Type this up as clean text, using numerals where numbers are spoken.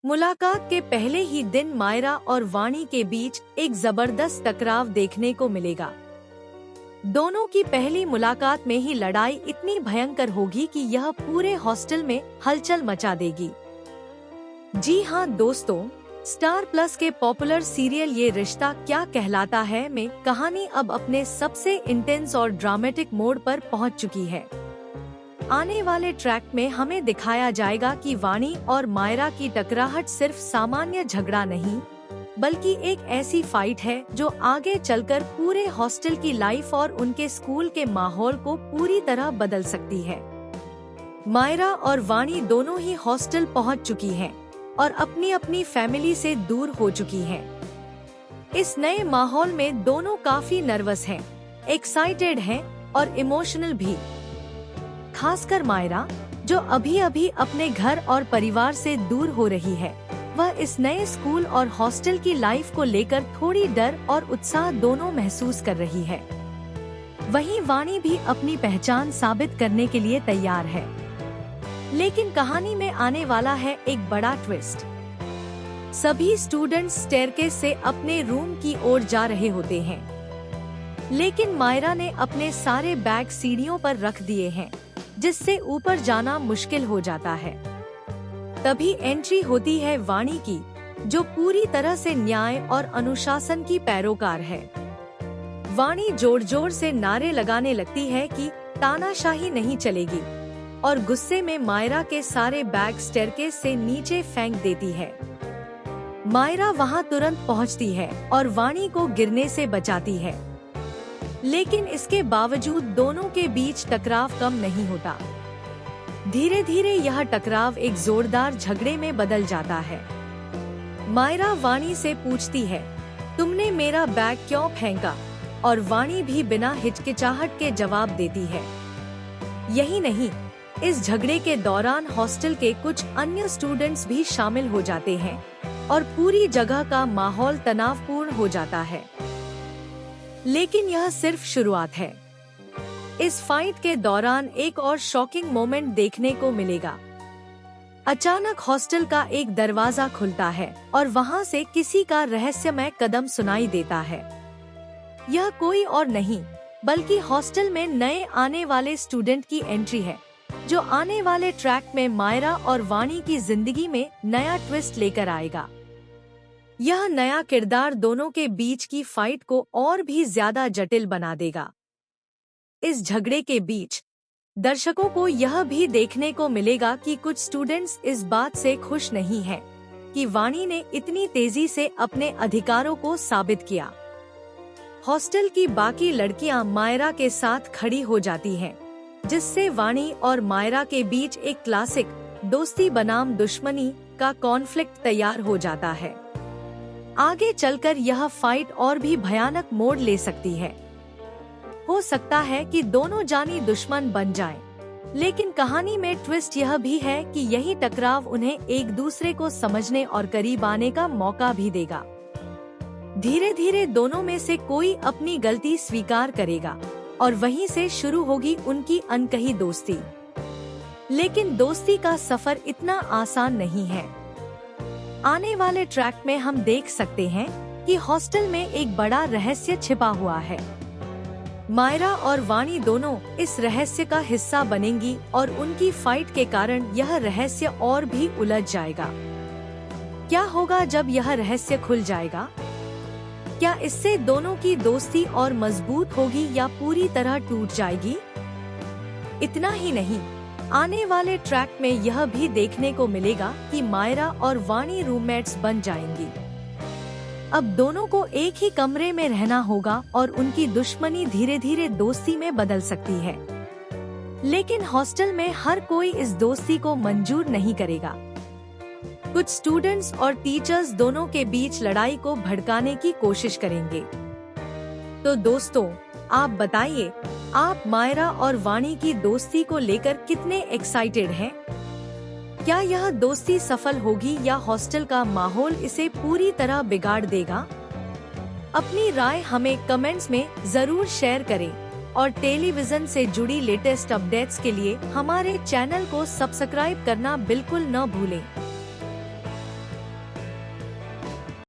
मुलाकात के पहले ही दिन मायरा और वाणी के बीच एक जबरदस्त टकराव देखने को मिलेगा। दोनों की पहली मुलाकात में ही लड़ाई इतनी भयंकर होगी कि यह पूरे हॉस्टल में हलचल मचा देगी। जी हाँ दोस्तों, स्टार प्लस के पॉपुलर सीरियल ये रिश्ता क्या कहलाता है में कहानी अब अपने सबसे इंटेंस और ड्रामेटिक मोड पर पहुंच चुकी है। आने वाले ट्रैक में हमें दिखाया जाएगा कि वाणी और मायरा की टकराहट सिर्फ सामान्य झगड़ा नहीं, बल्कि एक ऐसी फाइट है जो आगे चलकर पूरे हॉस्टल की लाइफ और उनके स्कूल के माहौल को पूरी तरह बदल सकती है। मायरा और वाणी दोनों ही हॉस्टल पहुंच चुकी हैं और अपनी अपनी फैमिली से दूर हो चुकी हैं। इस नए माहौल में दोनों काफी नर्वस हैं, एक्साइटेड हैं और इमोशनल भी। खासकर मायरा, जो अभी अभी अपने घर और परिवार से दूर हो रही है, वह इस नए स्कूल और हॉस्टल की लाइफ को लेकर थोड़ी डर और उत्साह दोनों महसूस कर रही है। वहीं वाणी भी अपनी पहचान साबित करने के लिए तैयार है। लेकिन कहानी में आने वाला है एक बड़ा ट्विस्ट। सभी स्टूडेंट्स स्टेयरकेस से अपने रूम की ओर जा रहे होते हैं, लेकिन मायरा ने अपने सारे बैग सीढ़ियों पर रख दिए हैं, जिससे ऊपर जाना मुश्किल हो जाता है। तभी एंट्री होती है वाणी की, जो पूरी तरह से न्याय और अनुशासन की पैरोकार है। वाणी जोर जोर से नारे लगाने लगती है कि तानाशाही नहीं चलेगी, और गुस्से में मायरा के सारे बैग स्टेयरकेस से नीचे फेंक देती है। मायरा वहां तुरंत पहुंचती है और वाणी को गिरने से बचाती है, लेकिन इसके बावजूद दोनों के बीच टकराव कम नहीं होता। धीरे धीरे यह टकराव एक जोरदार झगड़े में बदल जाता है। मायरा वाणी से पूछती है, तुमने मेरा बैग क्यों फेंका? और वाणी भी बिना हिचकिचाहट के जवाब देती है। यही नहीं, इस झगड़े के दौरान हॉस्टल के कुछ अन्य स्टूडेंट्स भी शामिल हो जाते हैं और पूरी जगह का माहौल तनावपूर्ण हो जाता है। लेकिन यह सिर्फ शुरुआत है। इस फाइट के दौरान एक और शॉकिंग मोमेंट देखने को मिलेगा। अचानक हॉस्टल का एक दरवाजा खुलता है और वहां से किसी का रहस्यमय कदम सुनाई देता है। यह कोई और नहीं, बल्कि हॉस्टल में नए आने वाले स्टूडेंट की एंट्री है, जो आने वाले ट्रैक में मायरा और वाणी की जिंदगी में नया ट्विस्ट लेकर आएगा। यह नया किरदार दोनों के बीच की फाइट को और भी ज्यादा जटिल बना देगा। इस झगड़े के बीच दर्शकों को यह भी देखने को मिलेगा कि कुछ स्टूडेंट्स इस बात से खुश नहीं हैं कि वाणी ने इतनी तेजी से अपने अधिकारों को साबित किया। हॉस्टल की बाकी लड़कियां मायरा के साथ खड़ी हो जाती हैं, जिससे वाणी और मायरा के बीच एक क्लासिक दोस्ती बनाम दुश्मनी का कॉन्फ्लिक्ट तैयार हो जाता है। आगे चलकर यह फाइट और भी भयानक मोड़ ले सकती है। हो सकता है कि दोनों जानी दुश्मन बन जाएं, लेकिन कहानी में ट्विस्ट यह भी है कि यही टकराव उन्हें एक दूसरे को समझने और करीब आने का मौका भी देगा। धीरे धीरे दोनों में से कोई अपनी गलती स्वीकार करेगा और वहीं से शुरू होगी उनकी अनकही दोस्ती। लेकिन दोस्ती का सफर इतना आसान नहीं है। आने वाले ट्रैक में हम देख सकते हैं कि हॉस्टल में एक बड़ा रहस्य छिपा हुआ है। मायरा और वाणी दोनों इस रहस्य का हिस्सा बनेंगी और उनकी फाइट के कारण यह रहस्य और भी उलझ जाएगा। क्या होगा जब यह रहस्य खुल जाएगा? क्या इससे दोनों की दोस्ती और मजबूत होगी या पूरी तरह टूट जाएगी? इतना ही नहीं, आने वाले ट्रैक में यह भी देखने को मिलेगा कि मायरा और वाणी रूममेट्स बन जाएंगी। अब दोनों को एक ही कमरे में रहना होगा और उनकी दुश्मनी धीरे धीरे दोस्ती में बदल सकती है। लेकिन हॉस्टल में हर कोई इस दोस्ती को मंजूर नहीं करेगा। कुछ स्टूडेंट्स और टीचर्स दोनों के बीच लड़ाई को भड़काने की कोशिश करेंगे। तो दोस्तों, आप बताइए, आप मायरा और वाणी की दोस्ती को लेकर कितने एक्साइटेड हैं? क्या यह दोस्ती सफल होगी या हॉस्टल का माहौल इसे पूरी तरह बिगाड़ देगा? अपनी राय हमें कमेंट्स में जरूर शेयर करें और टेलीविजन से जुड़ी लेटेस्ट अपडेट्स के लिए हमारे चैनल को सब्सक्राइब करना बिल्कुल न भूलें।